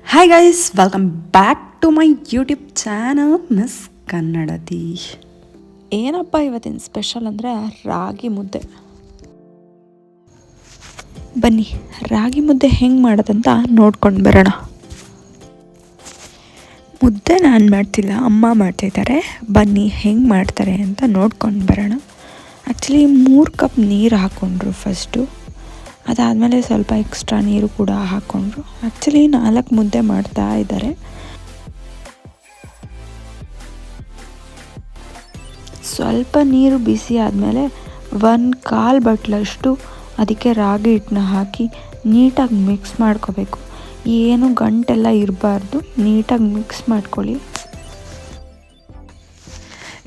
Hi guys, welcome back to my YouTube channel miss Kannadati. ಏನಪ್ಪ ಇವತ್ತಿನ special ಅಂದರೆ ರಾಗಿ ಮುದ್ದೆ. ಬನ್ನಿ ರಾಗಿ ಮುದ್ದೆ ಹೆಂಗೆ ಮಾಡೋದಂತ ನೋಡ್ಕೊಂಡು ಬರೋಣ. ಮುದ್ದೆ ನಾನು ಮಾಡ್ತಿಲ್ಲ, ಅಮ್ಮ ಮಾಡ್ತಿದ್ದಾರೆ. ಬನ್ನಿ ಹೆಂಗೆ ಮಾಡ್ತಾರೆ ಅಂತ ನೋಡ್ಕೊಂಡು ಬರೋಣ. ಆ್ಯಕ್ಚುಲಿ 3 ಕಪ್ ನೀರು ಹಾಕ್ಕೊಂಡ್ರು ಫಸ್ಟು. ಅದಾದಮೇಲೆ ಸ್ವಲ್ಪ ಎಕ್ಸ್ಟ್ರಾ ನೀರು ಕೂಡ ಹಾಕ್ಕೊಂಡ್ರು. ಆ್ಯಕ್ಚುಲಿ 4 ಮುದ್ದೆ ಮಾಡ್ತಾ ಇದ್ದಾರೆ. ಸ್ವಲ್ಪ ನೀರು ಬಿಸಿ ಆದಮೇಲೆ 1/4 ಬಟ್ಲಷ್ಟು ಅದಕ್ಕೆ ರಾಗಿ ಹಿಟ್ಟನ್ನ ಹಾಕಿ ನೀಟಾಗಿ ಮಿಕ್ಸ್ ಮಾಡ್ಕೋಬೇಕು. ಏನು ಗಂಟೆಲ್ಲ ಇರಬಾರ್ದು, ನೀಟಾಗಿ ಮಿಕ್ಸ್ ಮಾಡ್ಕೊಳ್ಳಿ.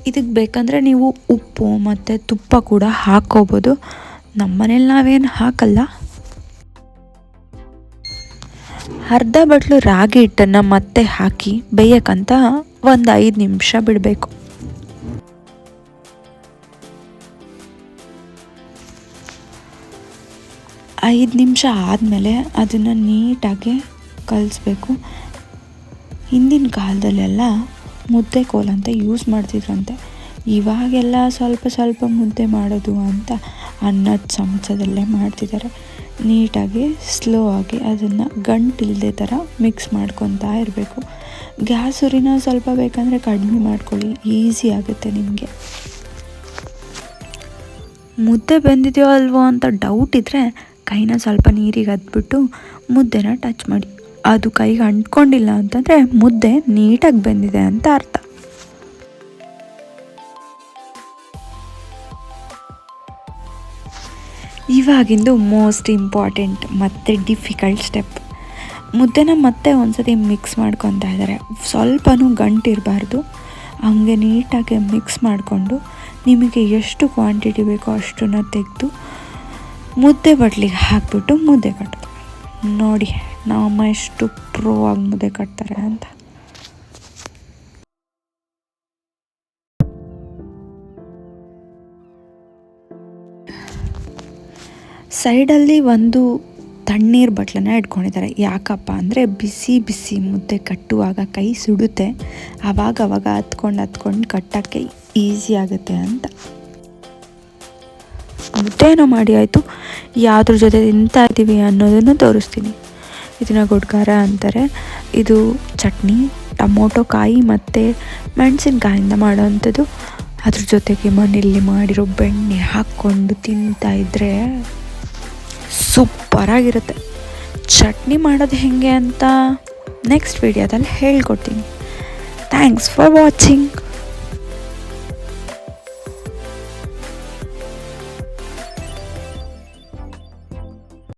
ಇದಕ್ಕೆ ಬೇಕಂದರೆ ನೀವು ಉಪ್ಪು ಮತ್ತು ತುಪ್ಪ ಕೂಡ ಹಾಕ್ಕೋಬೋದು. ನಮ್ಮನೇಲಿ ನಾವೇನು ಹಾಕಲ್ಲ. ಅರ್ಧ ಬಟ್ಲು ರಾಗಿ ಹಿಟ್ಟನ್ನು ಮತ್ತೆ ಹಾಕಿ ಬೇಯಕ್ಕಂತ ಒಂದು 5 ನಿಮಿಷ ಬಿಡಬೇಕು. ಐದು ನಿಮಿಷ ಆದಮೇಲೆ ಅದನ್ನು ನೀಟಾಗಿ ಕಲಿಸ್ಬೇಕು. ಹಿಂದಿನ ಕಾಲದಲ್ಲೆಲ್ಲ ಮುದ್ದೆ ಕೋಲು ಅಂತ ಯೂಸ್ ಮಾಡ್ತಿದ್ರಂತೆ. ಇವಾಗೆಲ್ಲ ಸ್ವಲ್ಪ ಸ್ವಲ್ಪ ಮುದ್ದೆ ಮಾಡೋದು ಅಂತ ಅನ್ನದ ಚಮಚದಲ್ಲೇ ಮಾಡ್ತಿದ್ದಾರೆ. ನೀಟಾಗಿ ಸ್ಲೋ ಆಗಿ ಅದನ್ನು ಗಂಟಿಲ್ಲದೆ ಥರ ಮಿಕ್ಸ್ ಮಾಡ್ಕೊತಾ ಇರಬೇಕು. ಗ್ಯಾಸ್ ಉರಿನ ಸ್ವಲ್ಪ ಬೇಕಂದರೆ ಕಡಿಮೆ ಮಾಡ್ಕೊಳ್ಳಿ, ಈಸಿ ಆಗುತ್ತೆ ನಿಮಗೆ. ಮುದ್ದೆ ಬೆಂದಿದೆಯೋ ಅಲ್ವೋ ಅಂತ ಡೌಟ್ ಇದ್ದರೆ ಕೈನ ಸ್ವಲ್ಪ ನೀರಿಗೆ ಅದ್ಬಿಟ್ಟು ಮುದ್ದೆನ ಟಚ್ ಮಾಡಿ. ಅದು ಕೈಗೆ ಅಂಟ್ಕೊಂಡಿಲ್ಲ ಅಂತಂದರೆ ಮುದ್ದೆ ನೀಟಾಗಿ ಬೆಂದಿದೆ ಅಂತ ಅರ್ಥ. ಇವಾಗಿಂದು ಮೋಸ್ಟ್ ಇಂಪಾರ್ಟೆಂಟ್ ಮತ್ತು ಡಿಫಿಕಲ್ಟ್ ಸ್ಟೆಪ್. ಮುದ್ದೆನ ಮತ್ತೆ ಒಂದ್ಸತಿ ಮಿಕ್ಸ್ ಮಾಡ್ಕೊತಾ ಇದ್ದಾರೆ. ಸ್ವಲ್ಪನೂ ಗಂಟಿರಬಾರ್ದು. ಹಂಗೆ ನೀಟಾಗಿ ಮಿಕ್ಸ್ ಮಾಡಿಕೊಂಡು ನಿಮಗೆ ಎಷ್ಟು ಕ್ವಾಂಟಿಟಿ ಬೇಕೋ ಅಷ್ಟನ್ನು ತೆಗೆದು ಮುದ್ದೆ ಬಟ್ಲಿಗೆ ಹಾಕಿಬಿಟ್ಟು ಮುದ್ದೆ ಕಟ್ಟೋದು. ನೋಡಿ ನಮ್ಮಮ್ಮ ಎಷ್ಟು ಪ್ರೋ ಆಗಿ ಮುದ್ದೆ ಕಟ್ತಾರೆ ಅಂತ. ಸೈಡಲ್ಲಿ ಒಂದು ತಣ್ಣೀರು ಬಟ್ಲನ್ನ ಇಟ್ಕೊಂಡಿದ್ದಾರೆ. ಯಾಕಪ್ಪ ಅಂದರೆ ಬಿಸಿ ಬಿಸಿ ಮುದ್ದೆ ಕಟ್ಟುವಾಗ ಕೈ ಸುಡುತ್ತೆ, ಆವಾಗ ಹತ್ಕೊಂಡು ಕಟ್ಟೋಕ್ಕೆ ಈಸಿ ಆಗುತ್ತೆ ಅಂತ. ಮುದ್ದೆನೋ ಮಾಡಿ ಆಯಿತು, ಯಾವುದ್ರ ಜೊತೆ ತಿಂತಾ ಇದ್ದೀವಿ ಅನ್ನೋದನ್ನು ತೋರಿಸ್ತೀನಿ. ಇದನ್ನು ಗುಡ್ಗಾರ ಅಂತಾರೆ. ಇದು ಚಟ್ನಿ, ಟೊಮೊಟೊ ಕಾಯಿ ಮತ್ತು ಮೆಣಸಿನ್ಕಾಯಿಂದ ಮಾಡೋವಂಥದ್ದು. ಅದ್ರ ಜೊತೆಗೆ ಮನೆಯಲ್ಲಿ ಮಾಡಿರೋ ಬೆಣ್ಣೆ ಹಾಕ್ಕೊಂಡು ತಿಂತಾಯಿದ್ರೆ ಸೂಪರಾಗಿರುತ್ತೆ. ಚಟ್ನಿ ಮಾಡೋದು ಹೇಗೆ ಅಂತ ನೆಕ್ಸ್ಟ್ ವಿಡಿಯೋದಲ್ಲಿ ಹೇಳ್ಕೊಡ್ತೀನಿ. Thanks for watching.